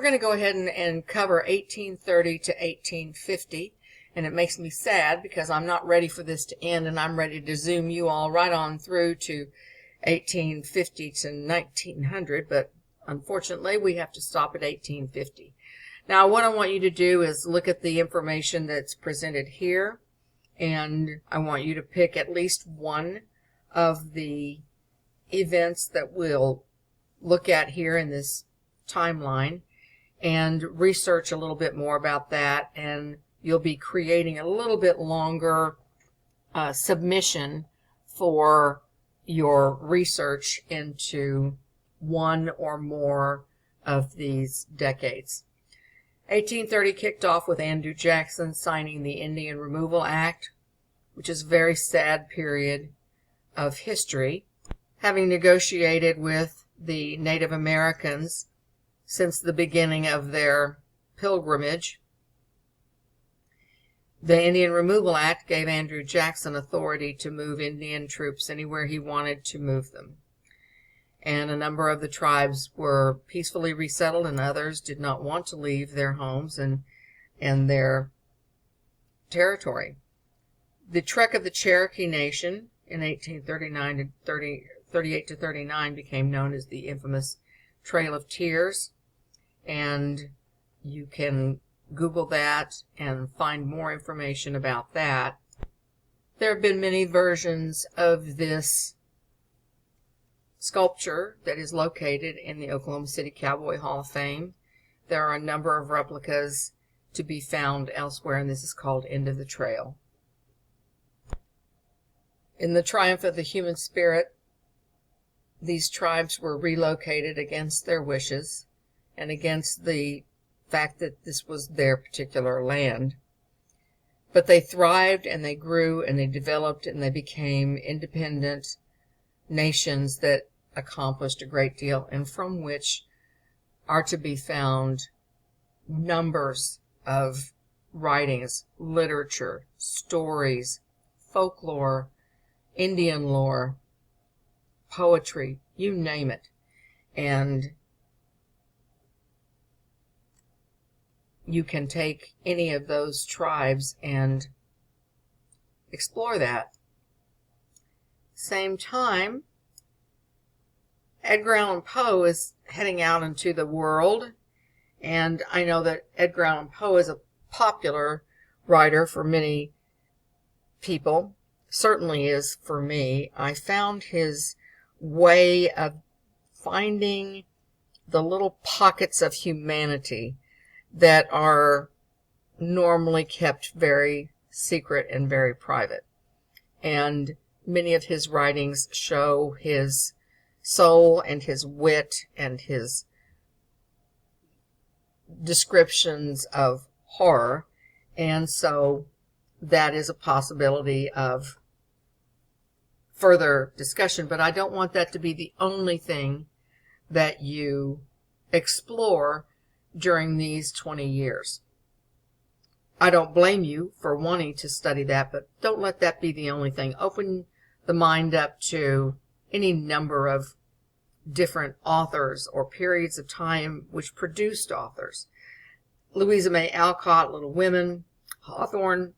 We're going to go ahead and cover 1830 to 1850, and it makes me sad because I'm not ready for this to end, and I'm ready to zoom you all right on through to 1850 to 1900, but unfortunately we have to stop at 1850. Now what I want you to do is look at the information that's presented here, and I want you to pick at least one of the events that we'll look at here in this timeline and research a little bit more about that, and you'll be creating a little bit longer submission for your research into one or more of these decades. 1830 kicked off with Andrew Jackson signing the Indian Removal Act, which is a very sad period of history. Having negotiated with the Native Americans since the beginning of their pilgrimage, the Indian Removal Act gave Andrew Jackson authority to move Indian troops anywhere he wanted to move them. And a number of the tribes were peacefully resettled, and others did not want to leave their homes and their territory. The trek of the Cherokee Nation in 1839 to 38 to 39 became known as the infamous Trail of Tears, and you can Google that and find more information about that. There have been many versions of this sculpture that is located in the Oklahoma City Cowboy Hall of Fame. There are a number of replicas to be found elsewhere, and this is called End of the Trail. In the triumph of the human spirit, these tribes were relocated against their wishes and against the fact that this was their particular land. But they thrived and they grew and they developed and they became independent nations that accomplished a great deal, and from which are to be found numbers of writings, literature, stories, folklore, Indian lore, poetry, you name it. And you can take any of those tribes and explore that. Same time, Edgar Allan Poe is heading out into the world, and I know that Edgar Allan Poe is a popular writer for many people, certainly is for me. I found his way of finding the little pockets of humanity that are normally kept very secret and very private. And many of his writings show his soul and his wit and his descriptions of horror, and so that is a possibility of further discussion, but I don't want that to be the only thing that you explore during these 20 years. I don't blame you for wanting to study that, but don't let that be the only thing. Open the mind up to any number of different authors or periods of time which produced authors. Louisa May Alcott, Little Women, Hawthorne.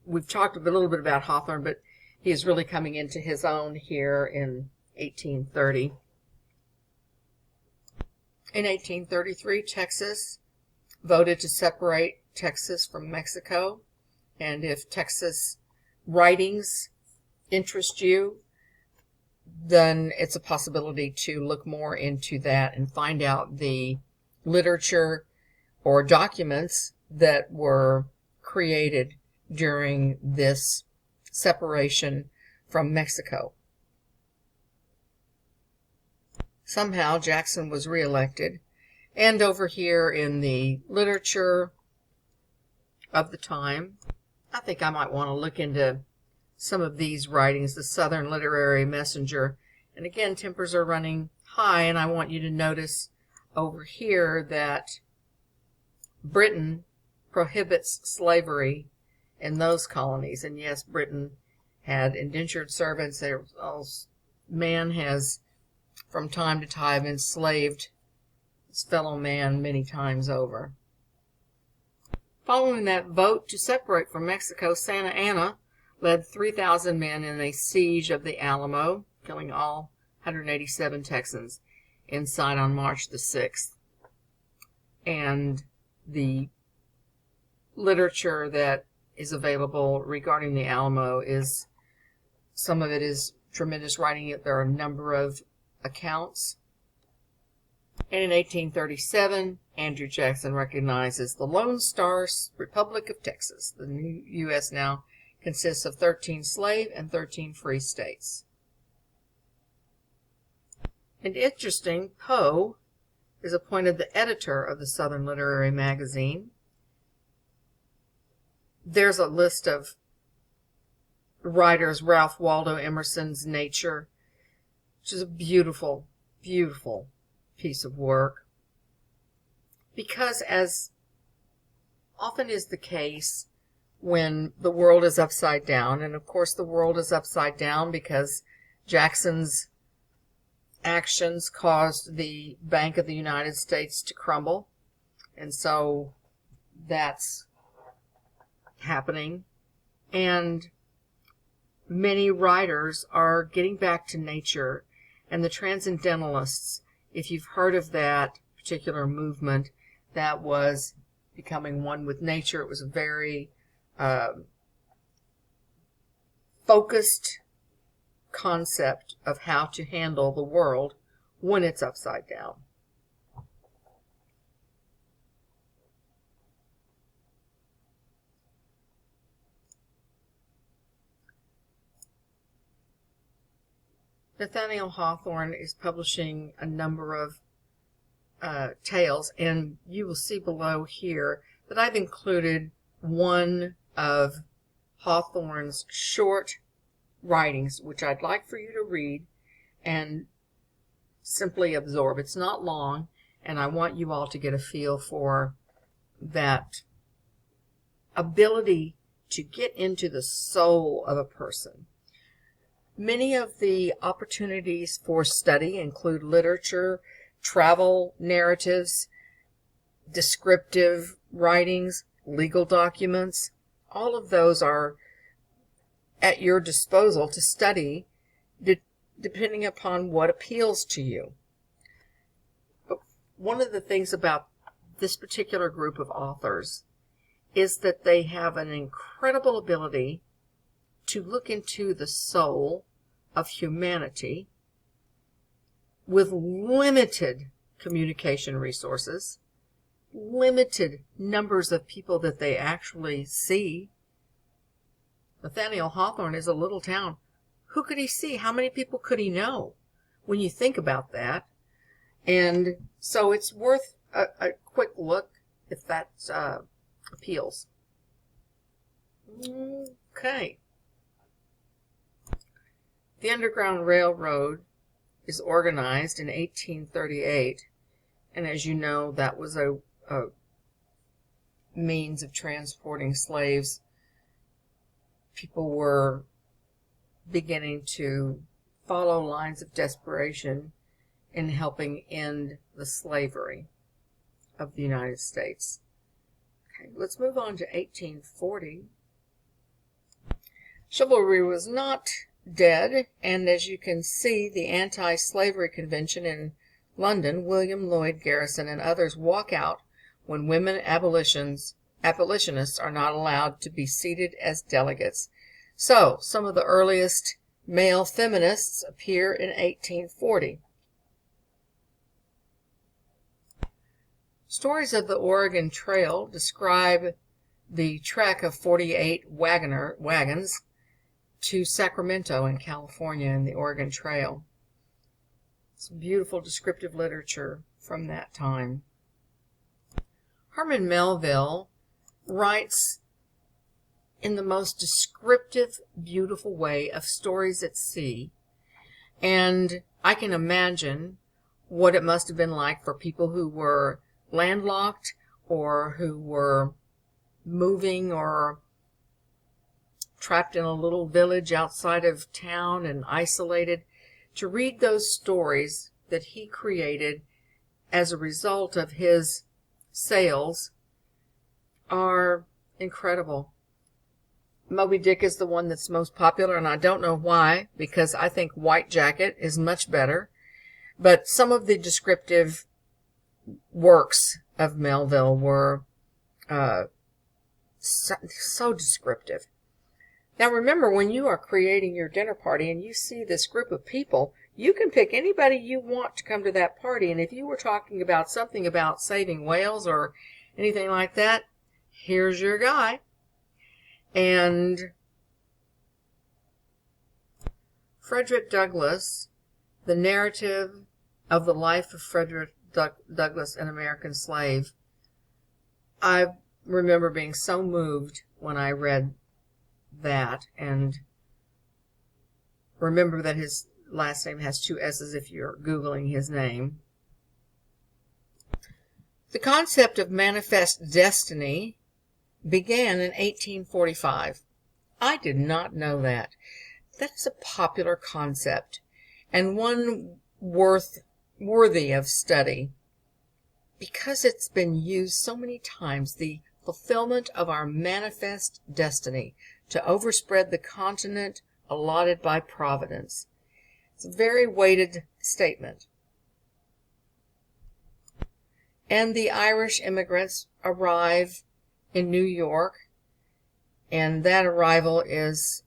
We've talked a little bit about Hawthorne, but he is really coming into his own here in 1830. In 1833, Texas voted to separate Texas from Mexico, and if Texas writings interest you, then it's a possibility to look more into that and find out the literature or documents that were created during this separation from Mexico. Somehow Jackson was reelected, and over here in the literature of the time, I think I might want to look into some of these writings. The Southern Literary Messenger, and again, tempers are running high, and I want you to notice over here that Britain prohibits slavery in those colonies. And yes, Britain had indentured servants. Man has from time to time enslaved his fellow man many times over. Following that vote to separate from Mexico, Santa Anna led 3,000 men in a siege of the Alamo, killing all 187 Texans inside on March the 6th. And the literature that is available regarding the Alamo is, some of it is tremendous writing. There are a number of accounts. And in 1837, Andrew Jackson recognizes the Lone Star Republic of Texas. The new U.S. now consists of 13 slave and 13 free states. And interesting, Poe is appointed the editor of the Southern Literary Magazine. There's a list of writers, Ralph Waldo Emerson's Nature, which is a beautiful, beautiful piece of work. Because as often is the case when the world is upside down, and of course the world is upside down because Jackson's actions caused the Bank of the United States to crumble, and so that's happening. And many writers are getting back to nature, and the Transcendentalists, if you've heard of that particular movement that was becoming one with nature, it was a very focused concept of how to handle the world when it's upside down. Nathaniel Hawthorne is publishing a number of tales, and you will see below here that I've included one of Hawthorne's short writings, which I'd like for you to read and simply absorb. It's not long, and I want you all to get a feel for that ability to get into the soul of a person. Many of the opportunities for study include literature, travel narratives, descriptive writings, legal documents. All of those are at your disposal to study, depending upon what appeals to you. But one of the things about this particular group of authors is that they have an incredible ability to look into the soul of humanity with limited communication resources, limited numbers of people that they actually see. Nathaniel Hawthorne is a little town. Who could he see? How many people could he know when you think about that? And so it's worth a quick look if that appeals. Okay. The Underground Railroad is organized in 1838, and as you know, that was a means of transporting slaves. People were beginning to follow lines of desperation in helping end the slavery of the United States. Okay, let's move on to 1840. Chivalry was not dead, and as you can see, the Anti-Slavery Convention in London, William Lloyd Garrison and others walk out when women abolitionists are not allowed to be seated as delegates. So, some of the earliest male feminists appear in 1840. Stories of the Oregon Trail describe the trek of 48 wagons to Sacramento in California in the Oregon Trail. It's beautiful descriptive literature from that time. Herman Melville writes in the most descriptive, beautiful way of stories at sea, and I can imagine what it must have been like for people who were landlocked or who were moving or trapped in a little village outside of town and isolated, to read those stories that he created as a result of his sales are incredible. Moby Dick is the one that's most popular, and I don't know why, because I think White Jacket is much better. But some of the descriptive works of Melville were so descriptive. Now remember, when you are creating your dinner party and you see this group of people, you can pick anybody you want to come to that party. And if you were talking about something about saving whales or anything like that, here's your guy. And Frederick Douglas, the narrative of the life of Frederick Douglas, an American slave, I remember being so moved when I read that, and remember that his last name has 2 S's if you're Googling his name. The concept of manifest destiny began in 1845. I did not know that. That is a popular concept and one worthy of study because it's been used so many times. The fulfillment of our manifest destiny to overspread the continent allotted by Providence. It's a very weighted statement. And the Irish immigrants arrive in New York, and that arrival is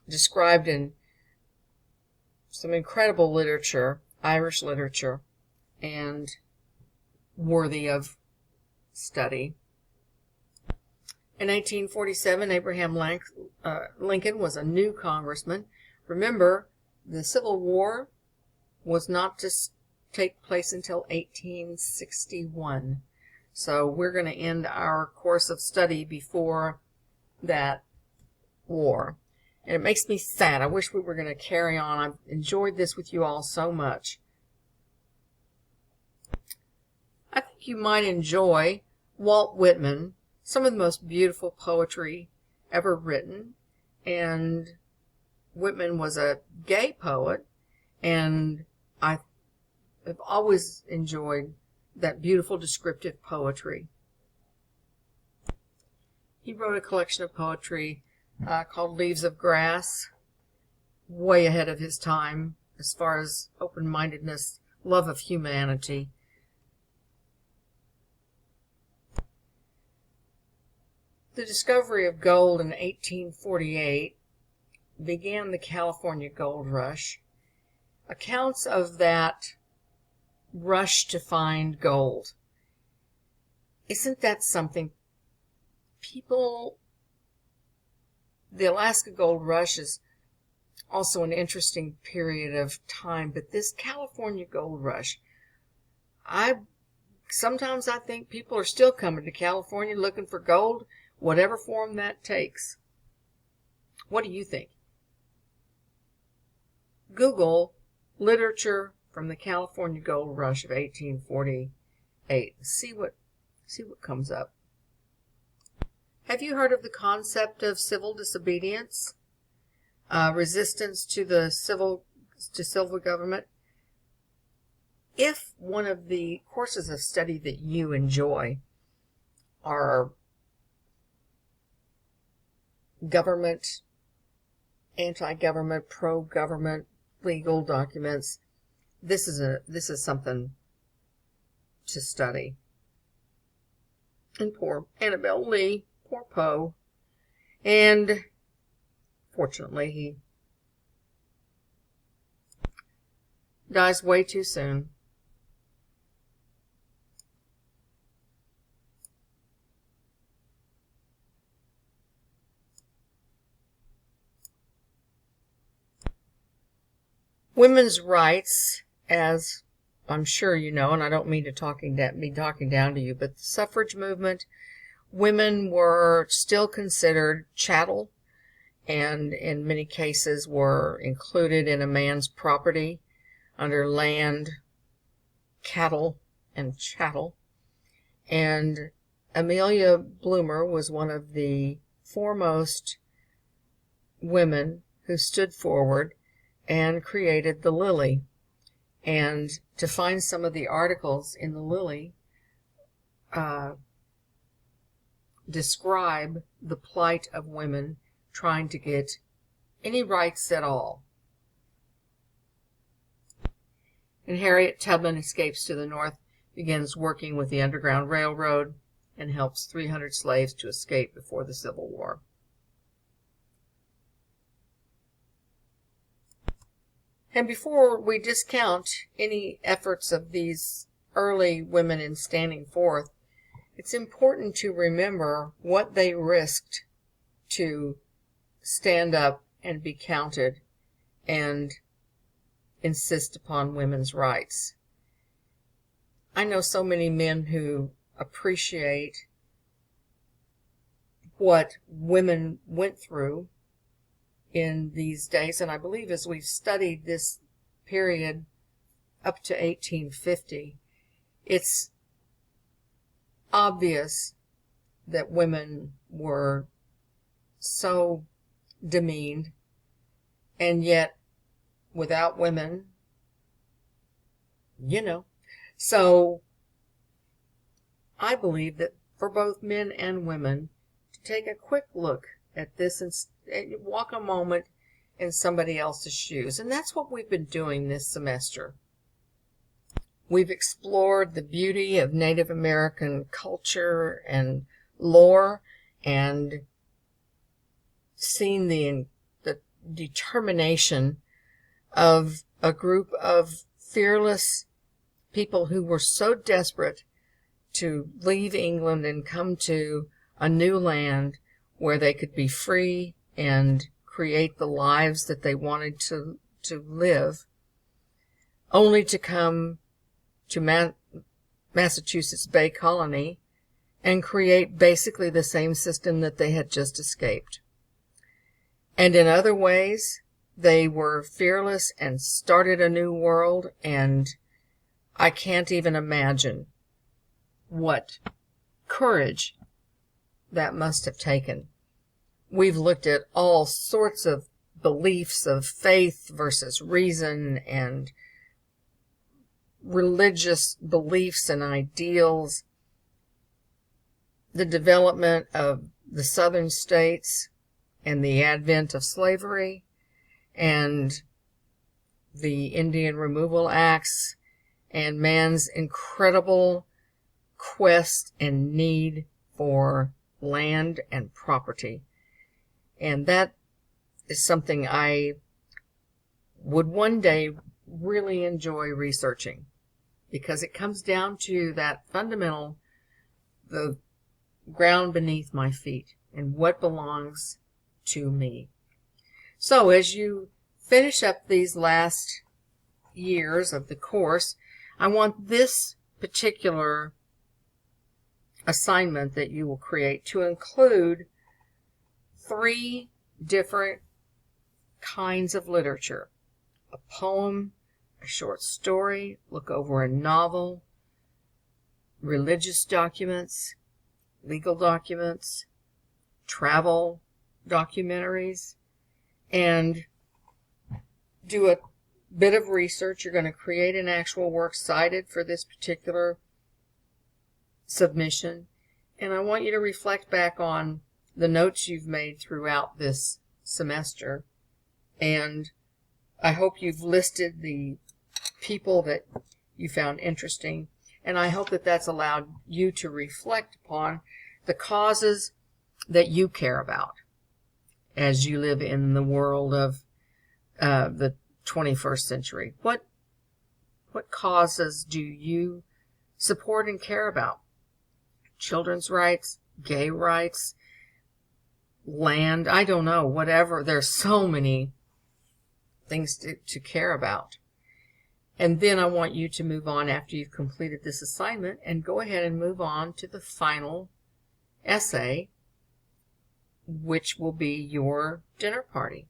described in some incredible literature, Irish literature, and worthy of study. In 1847, Abraham Lincoln was a new congressman. Remember, the Civil War was not to take place until 1861. So we're going to end our course of study before that war. And it makes me sad. I wish we were going to carry on. I've enjoyed this with you all so much. I think you might enjoy Walt Whitman, some of the most beautiful poetry ever written. And Whitman was a gay poet, and I have always enjoyed that beautiful descriptive poetry. He wrote a collection of poetry called Leaves of Grass, way ahead of his time as far as open-mindedness, love of humanity. The discovery of gold in 1848 began the California Gold Rush. Accounts of that rush to find gold. Isn't that something? The Alaska Gold Rush is also an interesting period of time, but this California Gold Rush, sometimes I think people are still coming to California looking for gold, whatever form that takes. What do you think? Google literature from the California Gold Rush of 1848. See what comes up. Have you heard of the concept of civil disobedience? Resistance to the civil government? If one of the courses of study that you enjoy are government, anti-government, pro-government, legal documents, this is something to study. And poor Annabelle Lee, poor Poe, and fortunately he dies way too soon. Women's rights, as I'm sure you know, and I don't mean to be talking down to you, but the suffrage movement, women were still considered chattel, and in many cases were included in a man's property under land, cattle, and chattel. And Amelia Bloomer was one of the foremost women who stood forward and created the lily. and to find some of the articles in the Lily describe the plight of women trying to get any rights at all. And Harriet Tubman escapes to the north, begins working with the Underground Railroad, and helps 300 slaves to escape before the Civil War. And before we discount any efforts of these early women in standing forth, it's important to remember what they risked to stand up and be counted and insist upon women's rights. I know so many men who appreciate what women went through in these days, and I believe as we've studied this period up to 1850, it's obvious that women were so demeaned, and yet without women, so I believe that for both men and women to take a quick look at this and walk a moment in somebody else's shoes. And that's what we've been doing this semester. We've explored the beauty of Native American culture and lore, and seen the determination of a group of fearless people who were so desperate to leave England and come to a new land where they could be free and create the lives that they wanted to live, only to come to Massachusetts Bay Colony and create basically the same system that they had just escaped. And in other ways, they were fearless and started a new world, and I can't even imagine what courage that must have taken. We've looked at all sorts of beliefs of faith versus reason and religious beliefs and ideals, the development of the southern states and the advent of slavery and the Indian Removal Acts and man's incredible quest and need for land and property. And that is something I would one day really enjoy researching, because it comes down to that fundamental, the ground beneath my feet and what belongs to me. So as you finish up these last years of the course, I want this particular assignment that you will create to include 3 different kinds of literature: a poem, a short story, look over a novel, religious documents, legal documents, travel documentaries, and do a bit of research. You're going to create an actual works cited for this particular submission, and I want you to reflect back on the notes you've made throughout this semester, and I hope you've listed the people that you found interesting, and I hope that that's allowed you to reflect upon the causes that you care about as you live in the world of the 21st century. What causes do you support and care about? Children's rights, gay rights, land, I don't know, whatever. There's so many things to care about. And then I want you to move on after you've completed this assignment and go ahead and move on to the final essay, which will be your dinner party.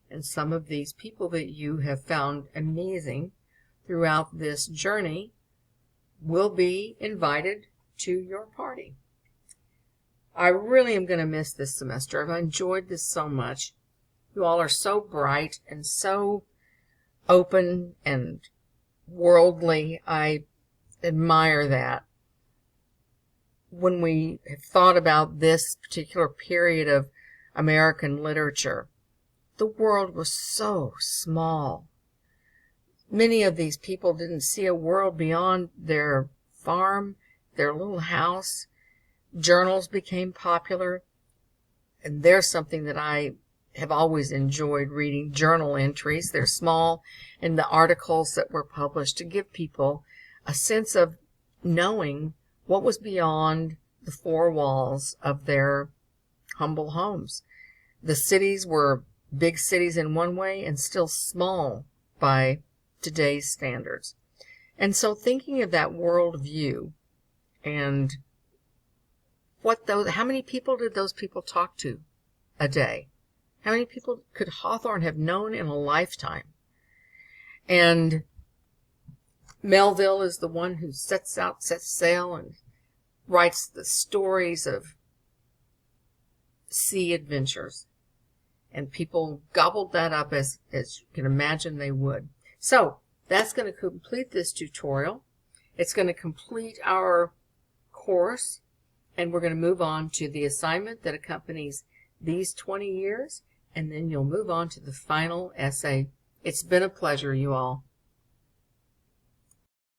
And some of these people that you have found amazing throughout this journey will be invited to your party. I really am going to miss this semester. I've enjoyed this so much. You all are so bright and so open and worldly. I admire that. When we have thought about this particular period of American literature, the world was so small. Many of these people didn't see a world beyond their farm, their little house. Journals became popular, and there's something that I have always enjoyed reading, journal entries. They're small, and the articles that were published to give people a sense of knowing what was beyond the four walls of their humble homes. The cities were big cities in one way and still small by today's standards. And so thinking of that world view and how many people did those people talk to a day? How many people could Hawthorne have known in a lifetime? And Melville is the one who sets sail and writes the stories of sea adventures. And people gobbled that up as you can imagine they would. So that's going to complete this tutorial. It's going to complete our course, and we're going to move on to the assignment that accompanies these 20 years, and then you'll move on to the final essay. It's been a pleasure, you all.